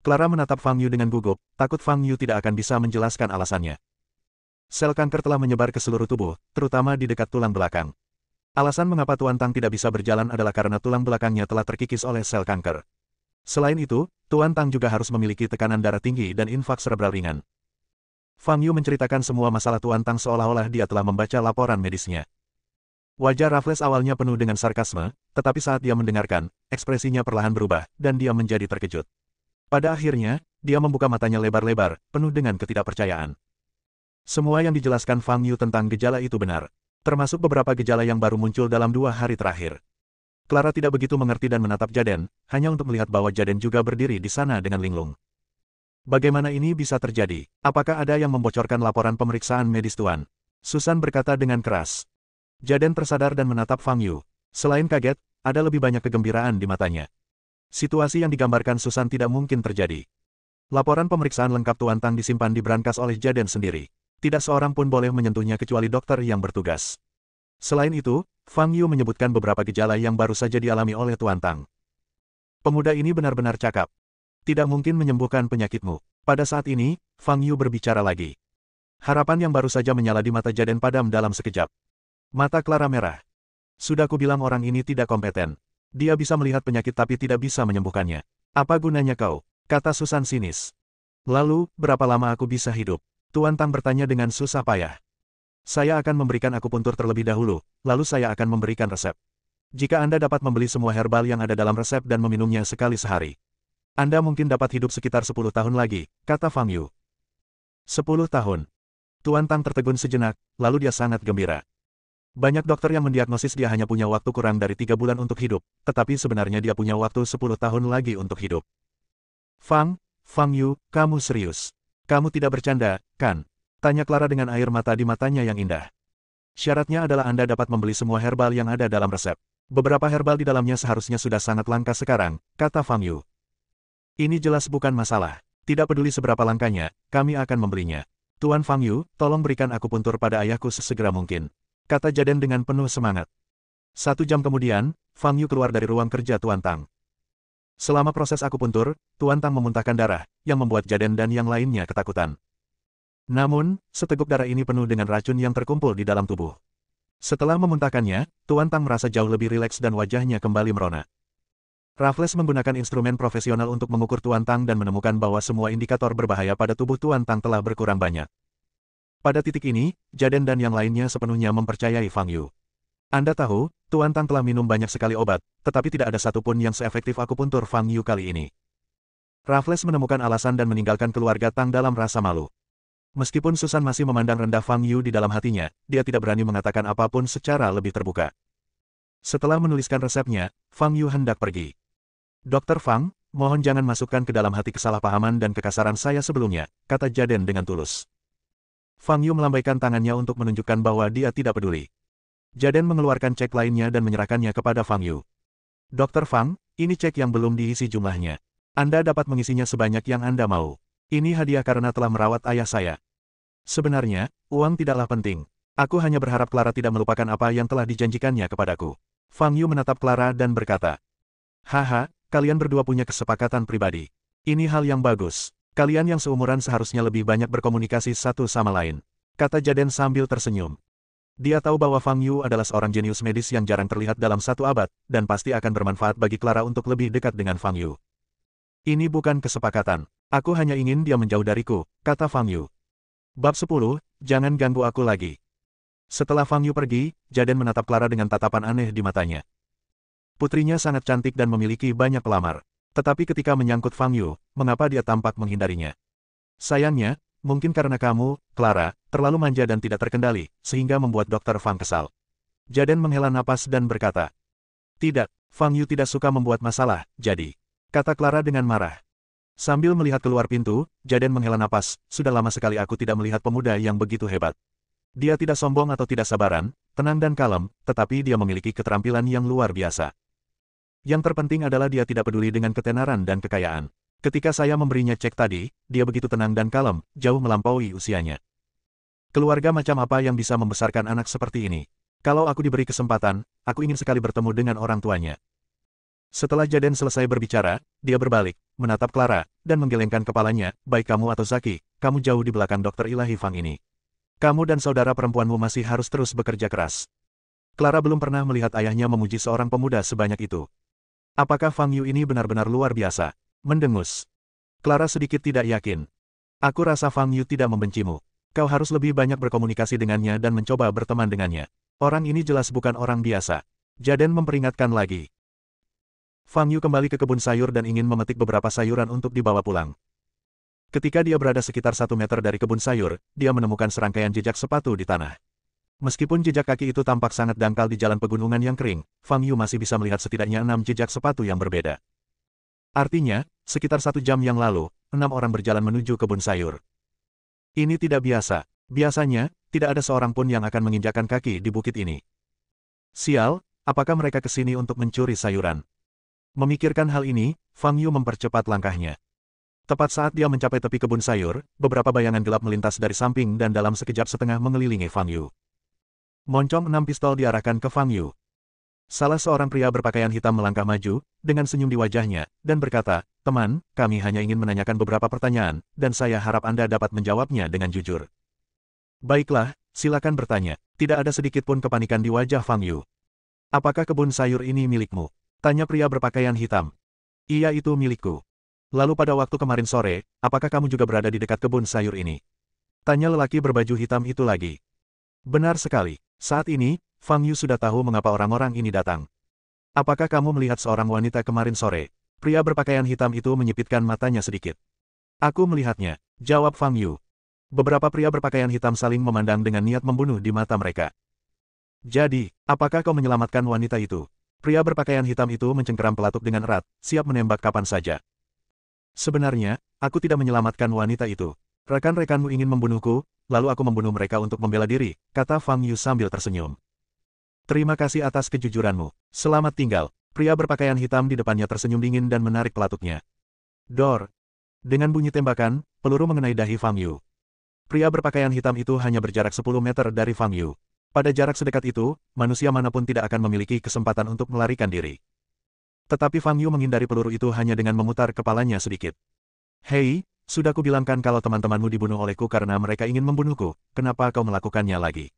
Clara menatap Fang Yu dengan gugup, takut Fang Yu tidak akan bisa menjelaskan alasannya. Sel kanker telah menyebar ke seluruh tubuh, terutama di dekat tulang belakang. Alasan mengapa Tuan Tang tidak bisa berjalan adalah karena tulang belakangnya telah terkikis oleh sel kanker. Selain itu, Tuan Tang juga harus memiliki tekanan darah tinggi dan infak cerebral ringan. Fang Yu menceritakan semua masalah Tuan Tang seolah-olah dia telah membaca laporan medisnya. Wajah Raffles awalnya penuh dengan sarkasme, tetapi saat dia mendengarkan, ekspresinya perlahan berubah, dan dia menjadi terkejut. Pada akhirnya, dia membuka matanya lebar-lebar, penuh dengan ketidakpercayaan. Semua yang dijelaskan Fang Yu tentang gejala itu benar, termasuk beberapa gejala yang baru muncul dalam 2 hari terakhir. Clara tidak begitu mengerti dan menatap Jaden, hanya untuk melihat bahwa Jaden juga berdiri di sana dengan linglung. Bagaimana ini bisa terjadi? Apakah ada yang membocorkan laporan pemeriksaan medis Tuan? Susan berkata dengan keras. Jaden tersadar dan menatap Fang Yu. Selain kaget, ada lebih banyak kegembiraan di matanya. Situasi yang digambarkan Susan tidak mungkin terjadi. Laporan pemeriksaan lengkap Tuan Tang disimpan di brankas oleh Jaden sendiri. Tidak seorang pun boleh menyentuhnya kecuali dokter yang bertugas. Selain itu, Fang Yu menyebutkan beberapa gejala yang baru saja dialami oleh Tuan Tang. Pemuda ini benar-benar cakap. Tidak mungkin menyembuhkan penyakitmu. Pada saat ini, Fang Yu berbicara lagi. Harapan yang baru saja menyala di mata Jaden padam dalam sekejap. Mata Clara merah. Sudah kubilang orang ini tidak kompeten. Dia bisa melihat penyakit tapi tidak bisa menyembuhkannya. Apa gunanya kau? Kata Susan sinis. Lalu, berapa lama aku bisa hidup? Tuan Tang bertanya dengan susah payah. Saya akan memberikan akupuntur terlebih dahulu, lalu saya akan memberikan resep. Jika Anda dapat membeli semua herbal yang ada dalam resep dan meminumnya sekali sehari, Anda mungkin dapat hidup sekitar 10 tahun lagi, kata Fang Yu. 10 tahun. Tuan Tang tertegun sejenak, lalu dia sangat gembira. Banyak dokter yang mendiagnosis dia hanya punya waktu kurang dari 3 bulan untuk hidup, tetapi sebenarnya dia punya waktu 10 tahun lagi untuk hidup. Fang Yu, kamu serius? Kamu tidak bercanda, kan? Tanya Clara dengan air mata di matanya yang indah. Syaratnya adalah Anda dapat membeli semua herbal yang ada dalam resep. Beberapa herbal di dalamnya seharusnya sudah sangat langka sekarang, kata Fang Yu. Ini jelas bukan masalah. Tidak peduli seberapa langkanya, kami akan membelinya. Tuan Fang Yu, tolong berikan akupuntur pada ayahku sesegera mungkin, kata Jaden dengan penuh semangat. 1 jam kemudian, Fang Yu keluar dari ruang kerja Tuan Tang. Selama proses akupuntur, Tuan Tang memuntahkan darah, yang membuat Jaden dan yang lainnya ketakutan. Namun, seteguk darah ini penuh dengan racun yang terkumpul di dalam tubuh. Setelah memuntahkannya, Tuan Tang merasa jauh lebih rileks dan wajahnya kembali merona. Raffles menggunakan instrumen profesional untuk mengukur Tuan Tang dan menemukan bahwa semua indikator berbahaya pada tubuh Tuan Tang telah berkurang banyak. Pada titik ini, Jaden dan yang lainnya sepenuhnya mempercayai Fang Yu. Anda tahu, Tuan Tang telah minum banyak sekali obat, tetapi tidak ada satupun yang seefektif akupuntur Fang Yu kali ini. Raffles menemukan alasan dan meninggalkan keluarga Tang dalam rasa malu. Meskipun Susan masih memandang rendah Fang Yu di dalam hatinya, dia tidak berani mengatakan apapun secara lebih terbuka. Setelah menuliskan resepnya, Fang Yu hendak pergi. Dr. Fang, mohon jangan masukkan ke dalam hati kesalahpahaman dan kekasaran saya sebelumnya, kata Jaden dengan tulus. Fang Yu melambaikan tangannya untuk menunjukkan bahwa dia tidak peduli. Jaden mengeluarkan cek lainnya dan menyerahkannya kepada Fang Yu. Dr. Fang, ini cek yang belum diisi jumlahnya. Anda dapat mengisinya sebanyak yang Anda mau. Ini hadiah karena telah merawat ayah saya. Sebenarnya, uang tidaklah penting. Aku hanya berharap Clara tidak melupakan apa yang telah dijanjikannya kepadaku. Fang Yu menatap Clara dan berkata, haha, kalian berdua punya kesepakatan pribadi. Ini hal yang bagus. Kalian yang seumuran seharusnya lebih banyak berkomunikasi satu sama lain, kata Jaden sambil tersenyum. Dia tahu bahwa Fang Yu adalah seorang jenius medis yang jarang terlihat dalam satu abad, dan pasti akan bermanfaat bagi Clara untuk lebih dekat dengan Fang Yu. Ini bukan kesepakatan. Aku hanya ingin dia menjauh dariku, kata Fang Yu. Bab 10, jangan ganggu aku lagi. Setelah Fang Yu pergi, Jaden menatap Clara dengan tatapan aneh di matanya. Putrinya sangat cantik dan memiliki banyak pelamar. Tetapi ketika menyangkut Fang Yu, mengapa dia tampak menghindarinya? Sayangnya, mungkin karena kamu, Clara, terlalu manja dan tidak terkendali, sehingga membuat Dr. Fang kesal. Jaden menghela napas dan berkata, "Tidak, Fang Yu tidak suka membuat masalah, jadi," kata Clara dengan marah. Sambil melihat keluar pintu, Jaden menghela napas, "Sudah lama sekali aku tidak melihat pemuda yang begitu hebat. Dia tidak sombong atau tidak sabaran, tenang dan kalem, tetapi dia memiliki keterampilan yang luar biasa. Yang terpenting adalah dia tidak peduli dengan ketenaran dan kekayaan. Ketika saya memberinya cek tadi, dia begitu tenang dan kalem, jauh melampaui usianya. Keluarga macam apa yang bisa membesarkan anak seperti ini? Kalau aku diberi kesempatan, aku ingin sekali bertemu dengan orang tuanya." Setelah Jaden selesai berbicara, dia berbalik, menatap Clara, dan menggelengkan kepalanya, "Baik kamu atau Zaki, kamu jauh di belakang Dokter Ilahi Fang ini. Kamu dan saudara perempuanmu masih harus terus bekerja keras." Clara belum pernah melihat ayahnya memuji seorang pemuda sebanyak itu. Apakah Fang Yu ini benar-benar luar biasa? Mendengus. Clara sedikit tidak yakin. "Aku rasa Fang Yu tidak membencimu. Kau harus lebih banyak berkomunikasi dengannya dan mencoba berteman dengannya. Orang ini jelas bukan orang biasa." Jaden memperingatkan lagi. Fang Yu kembali ke kebun sayur dan ingin memetik beberapa sayuran untuk dibawa pulang. Ketika dia berada sekitar 1 meter dari kebun sayur, dia menemukan serangkaian jejak sepatu di tanah. Meskipun jejak kaki itu tampak sangat dangkal di jalan pegunungan yang kering, Fang Yu masih bisa melihat setidaknya 6 jejak sepatu yang berbeda. Artinya, sekitar 1 jam yang lalu, 6 orang berjalan menuju kebun sayur. Ini tidak biasa. Biasanya, tidak ada seorang pun yang akan menginjakkan kaki di bukit ini. Sial, apakah mereka ke sini untuk mencuri sayuran? Memikirkan hal ini, Fang Yu mempercepat langkahnya. Tepat saat dia mencapai tepi kebun sayur, beberapa bayangan gelap melintas dari samping dan dalam sekejap setengah mengelilingi Fang Yu. Moncong 6 pistol diarahkan ke Fang Yu. Salah seorang pria berpakaian hitam melangkah maju, dengan senyum di wajahnya, dan berkata, "Teman, kami hanya ingin menanyakan beberapa pertanyaan, dan saya harap Anda dapat menjawabnya dengan jujur." "Baiklah, silakan bertanya." Tidak ada sedikit pun kepanikan di wajah Fang Yu. "Apakah kebun sayur ini milikmu?" tanya pria berpakaian hitam. "Iya, itu milikku." "Lalu pada waktu kemarin sore, apakah kamu juga berada di dekat kebun sayur ini?" tanya lelaki berbaju hitam itu lagi. "Benar sekali. Saat ini, Fang Yu sudah tahu mengapa orang-orang ini datang." "Apakah kamu melihat seorang wanita kemarin sore?" Pria berpakaian hitam itu menyipitkan matanya sedikit. "Aku melihatnya," jawab Fang Yu. Beberapa pria berpakaian hitam saling memandang dengan niat membunuh di mata mereka. "Jadi, apakah kau menyelamatkan wanita itu?" Pria berpakaian hitam itu mencengkeram pelatuk dengan erat, siap menembak kapan saja. "Sebenarnya, aku tidak menyelamatkan wanita itu. Rekan-rekanmu ingin membunuhku, lalu aku membunuh mereka untuk membela diri," kata Fang Yu sambil tersenyum. "Terima kasih atas kejujuranmu. Selamat tinggal." Pria berpakaian hitam di depannya tersenyum dingin dan menarik pelatuknya. Dor. Dengan bunyi tembakan, peluru mengenai dahi Fang Yu. Pria berpakaian hitam itu hanya berjarak 10 meter dari Fang Yu. Pada jarak sedekat itu, manusia manapun tidak akan memiliki kesempatan untuk melarikan diri. Tetapi Fang Yu menghindari peluru itu hanya dengan memutar kepalanya sedikit. "Hei, sudah kubilangkan kalau teman-temanmu dibunuh olehku karena mereka ingin membunuhku, kenapa kau melakukannya lagi?"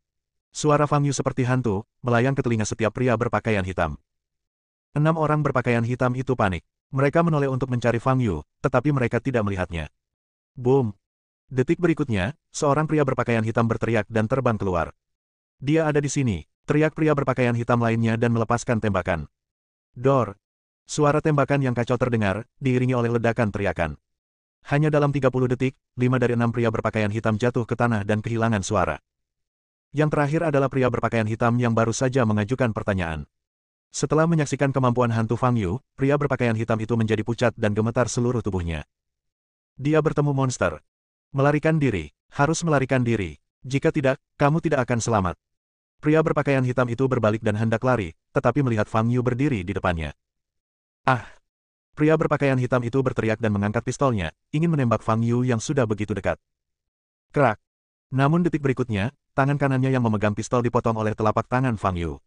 Suara Fang Yu seperti hantu, melayang ke telinga setiap pria berpakaian hitam. 6 orang berpakaian hitam itu panik. Mereka menoleh untuk mencari Fang Yu, tetapi mereka tidak melihatnya. Boom! Detik berikutnya, seorang pria berpakaian hitam berteriak dan terbang keluar. "Dia ada di sini!" teriak pria berpakaian hitam lainnya dan melepaskan tembakan. Dor! Suara tembakan yang kacau terdengar, diiringi oleh ledakan teriakan. Hanya dalam 30 detik, 5 dari 6 pria berpakaian hitam jatuh ke tanah dan kehilangan suara. Yang terakhir adalah pria berpakaian hitam yang baru saja mengajukan pertanyaan. Setelah menyaksikan kemampuan hantu Fang Yu, pria berpakaian hitam itu menjadi pucat dan gemetar seluruh tubuhnya. Dia bertemu monster. Melarikan diri. Harus melarikan diri. Jika tidak, kamu tidak akan selamat. Pria berpakaian hitam itu berbalik dan hendak lari, tetapi melihat Fang Yu berdiri di depannya. "Ah!" Pria berpakaian hitam itu berteriak dan mengangkat pistolnya, ingin menembak Fang Yu yang sudah begitu dekat. Krak! Namun detik berikutnya, tangan kanannya yang memegang pistol dipotong oleh telapak tangan Fang Yu.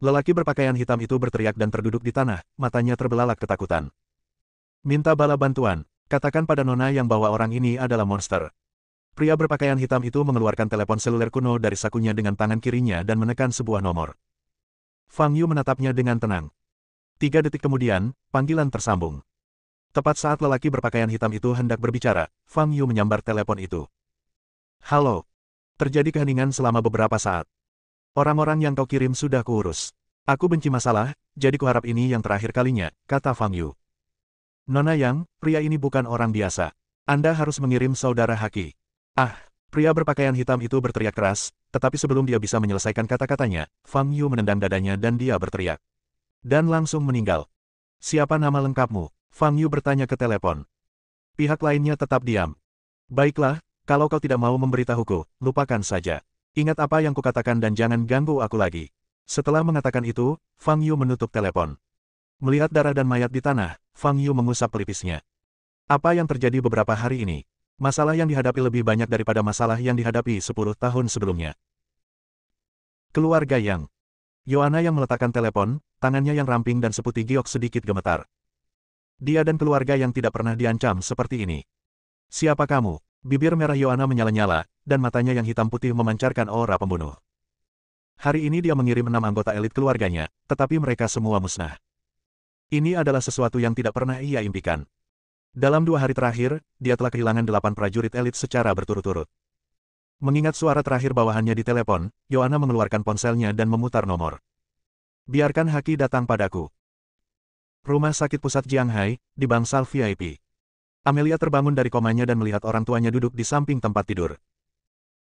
Lelaki berpakaian hitam itu berteriak dan terduduk di tanah, matanya terbelalak ketakutan. "Minta bala bantuan. Katakan pada Nona yang bahwa orang ini adalah monster." Pria berpakaian hitam itu mengeluarkan telepon seluler kuno dari sakunya dengan tangan kirinya dan menekan sebuah nomor. Fang Yu menatapnya dengan tenang. 3 detik kemudian, panggilan tersambung. Tepat saat lelaki berpakaian hitam itu hendak berbicara, Fang Yu menyambar telepon itu. Halo. Terjadi keheningan selama beberapa saat. Orang-orang yang kau kirim sudah kuurus. Aku benci masalah, jadi kuharap ini yang terakhir kalinya, kata Fang Yu. Nona Yang, pria ini bukan orang biasa. Anda harus mengirim saudara Haki. Ah, pria berpakaian hitam itu berteriak keras, tetapi sebelum dia bisa menyelesaikan kata-katanya, Fang Yu menendang dadanya dan dia berteriak. Dan langsung meninggal. Siapa nama lengkapmu? Fang Yu bertanya ke telepon. Pihak lainnya tetap diam. Baiklah, kalau kau tidak mau memberitahuku, lupakan saja. Ingat apa yang kukatakan dan jangan ganggu aku lagi. Setelah mengatakan itu, Fang Yu menutup telepon. Melihat darah dan mayat di tanah, Fang Yu mengusap pelipisnya. Apa yang terjadi beberapa hari ini? Masalah yang dihadapi lebih banyak daripada masalah yang dihadapi 10 tahun sebelumnya. Keluarga Yang. Yoana yang meletakkan telepon, tangannya yang ramping dan seputih giok sedikit gemetar. Dia dan keluarga yang tidak pernah diancam seperti ini. Siapa kamu? Bibir merah Yoana menyala-nyala, dan matanya yang hitam putih memancarkan aura pembunuh. Hari ini dia mengirim 6 anggota elit keluarganya, tetapi mereka semua musnah. Ini adalah sesuatu yang tidak pernah ia impikan. Dalam 2 hari terakhir, dia telah kehilangan 8 prajurit elit secara berturut-turut. Mengingat suara terakhir bawahannya di telepon, Yoana mengeluarkan ponselnya dan memutar nomor. Biarkan Haki datang padaku. Rumah sakit pusat Jianghai, di bangsal VIP. Amelia terbangun dari komanya dan melihat orang tuanya duduk di samping tempat tidur.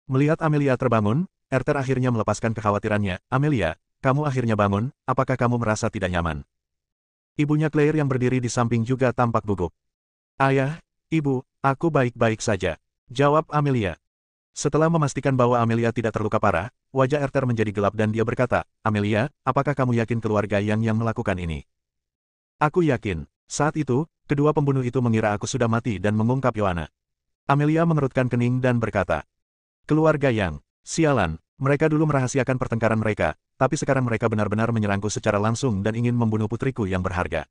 Melihat Amelia terbangun, Erter akhirnya melepaskan kekhawatirannya. Amelia, kamu akhirnya bangun, apakah kamu merasa tidak nyaman? Ibunya Claire yang berdiri di samping juga tampak gugup. Ayah, ibu, aku baik-baik saja, jawab Amelia. Setelah memastikan bahwa Amelia tidak terluka parah, wajah Erter menjadi gelap dan dia berkata, Amelia, apakah kamu yakin keluarga yang melakukan ini? Aku yakin. Saat itu, kedua pembunuh itu mengira aku sudah mati dan mengungkap Yoana. Amelia mengerutkan kening dan berkata, keluarga Yang, sialan, mereka dulu merahasiakan pertengkaran mereka, tapi sekarang mereka benar-benar menyerangku secara langsung dan ingin membunuh putriku yang berharga.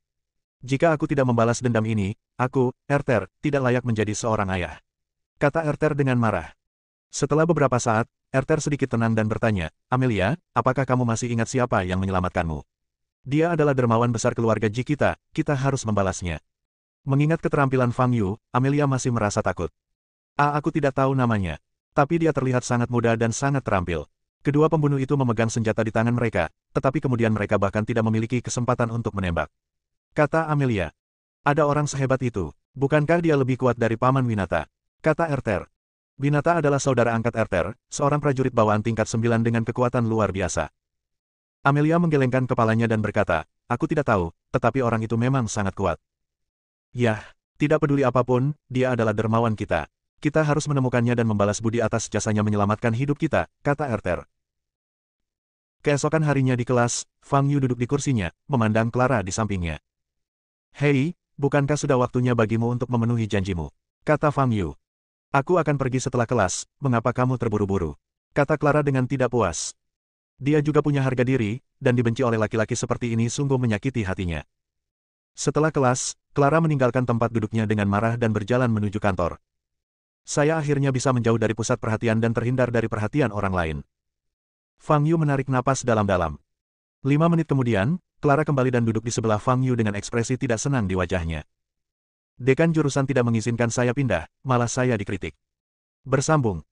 Jika aku tidak membalas dendam ini, aku, Erter, tidak layak menjadi seorang ayah. Kata Erter dengan marah. Setelah beberapa saat, Erter sedikit tenang dan bertanya, Amelia, apakah kamu masih ingat siapa yang menyelamatkanmu? Dia adalah dermawan besar keluarga Ji kita harus membalasnya. Mengingat keterampilan Fang Yu, Amelia masih merasa takut. Aku tidak tahu namanya. Tapi dia terlihat sangat muda dan sangat terampil. Kedua pembunuh itu memegang senjata di tangan mereka, tetapi kemudian mereka bahkan tidak memiliki kesempatan untuk menembak. Kata Amelia. Ada orang sehebat itu, bukankah dia lebih kuat dari Paman Winata? Kata Erter. Winata adalah saudara angkat Erter, seorang prajurit bawaan tingkat 9 dengan kekuatan luar biasa. Amelia menggelengkan kepalanya dan berkata, aku tidak tahu, tetapi orang itu memang sangat kuat. Yah, tidak peduli apapun, dia adalah dermawan kita. Kita harus menemukannya dan membalas budi atas jasanya menyelamatkan hidup kita, kata Erter. Keesokan harinya di kelas, Fang Yu duduk di kursinya, memandang Clara di sampingnya. Hei, bukankah sudah waktunya bagimu untuk memenuhi janjimu? Kata Fang Yu. Aku akan pergi setelah kelas, mengapa kamu terburu-buru? Kata Clara dengan tidak puas. Dia juga punya harga diri, dan dibenci oleh laki-laki seperti ini sungguh menyakiti hatinya. Setelah kelas, Clara meninggalkan tempat duduknya dengan marah dan berjalan menuju kantor. Saya akhirnya bisa menjauh dari pusat perhatian dan terhindar dari perhatian orang lain. Fang Yu menarik napas dalam-dalam. 5 menit kemudian, Clara kembali dan duduk di sebelah Fang Yu dengan ekspresi tidak senang di wajahnya. Dekan jurusan tidak mengizinkan saya pindah, malah saya dikritik. Bersambung.